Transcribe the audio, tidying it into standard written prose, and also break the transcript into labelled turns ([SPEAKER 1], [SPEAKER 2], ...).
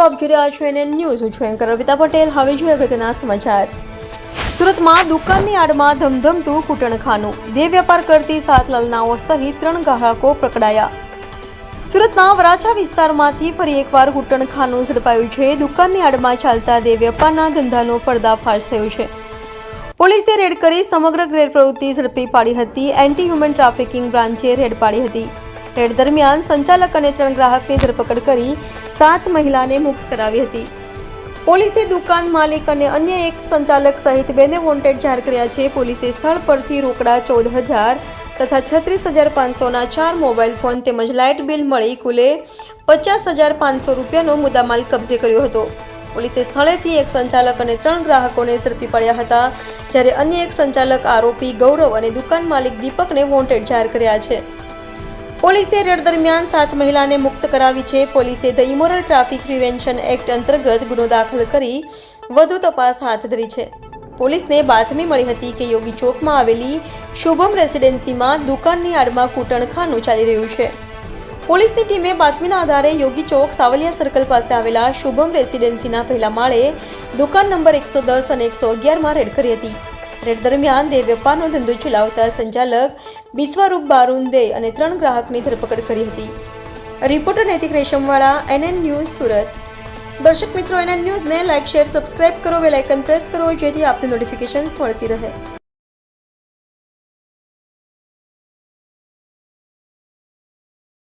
[SPEAKER 1] આપ જોઈ રહ્યા છો NN ન્યૂઝ. હું છું એન્કર રવિતા પટેલ. હવે જોઈએ અગત્યના સમાચાર. સુરતમાં દુકાનની આડમાં ધમધમતું કૂટણખાનું. દેહ વેપાર કરતી 7 લલનાઓ સહિત 3 ગ્રાહકો પકડાયા. સુરતના વરાછા વિસ્તારમાંથી ફરી એકવાર કૂટણખાનું ઝડપાયું છે. દુકાનની આડમાં ચાલતા દેહ વેપારના ધંધાનો પર્દાફાશ થયો છે. પોલીસે રેડ કરી સમગ્ર ગેરપ્રવૃત્તિ ઝડપી પાડી હતી. એન્ટી હ્યુમન ટ્રાફિકિંગ બ્રાન્ચે રેડ પાડી હતી. રેડ દરમિયાન સંચાલક અને 3 ગ્રાહકની ધરપકડ કરી 7 મહિલાને મુક્ત કરાવી હતી. પોલીસે દુકાન માલિક અને અન્ય એક સંચાલક સહિત 2ને વોન્ટેડ જાહેર કર્યા છે. પોલીસે સ્થળ પરથી રોકડા 14,000 તથા 36,500ના 4 મોબાઈલ ફોન તેમજ લાઇટ બિલ મળી કુલે 50,500 રૂપિયાનો મુદ્દામાલ કબજે કર્યો હતો. પોલીસે સ્થળેથી એક સંચાલક અને 3 ગ્રાહકોને ઝડપી પાડ્યા હતા, જ્યારે અન્ય એક સંચાલક આરોપી ગૌરવ અને દુકાન માલિક દીપકને વોન્ટેડ જાહેર કર્યા છે. પોલીસે રેડ દરમિયાન 7 મહિલાને મુક્ત કરાવી છે. પોલીસે the immoral traffic prevention act અંતર્ગત ગુનો દાખલ કરી વધુ તપાસ હાથ ધરી છે. પોલીસને બાતમી મળી હતી કે યોગી ચોકમાં આવેલી શુભમ રેસિડેન્સીમાં દુકાનની આડમાં કૂટણખાનું ચાલી રહ્યું છે. પોલીસની ટીમે બાતમીના આધારે યોગી ચોક સાવલિયા સર્કલ પાસે આવેલા શુભમ રેસિડેન્સીના પહેલા માળે દુકાન નંબર 110 અને 111માં રેડ કરી હતી. રેડ દરમિયાન દેહ વેપારનો ધંધો ચલાવતા સંચાલક બિસ્વારૂપ બારુંદે અને 3 ગ્રાહકની ધરપકડ કરી હતી. રિપોર્ટર નૈતિક રેશમવાળા, NN ન્યૂઝ, સુરત. દર્શક મિત્રો, NN ન્યૂઝને લાઇક, શેર, સબસ્ક્રાઇબ કરો, બેલ આઇકન પ્રેસ કરો જેથી આપને નોટિફિકેશન્સ મળતી રહે.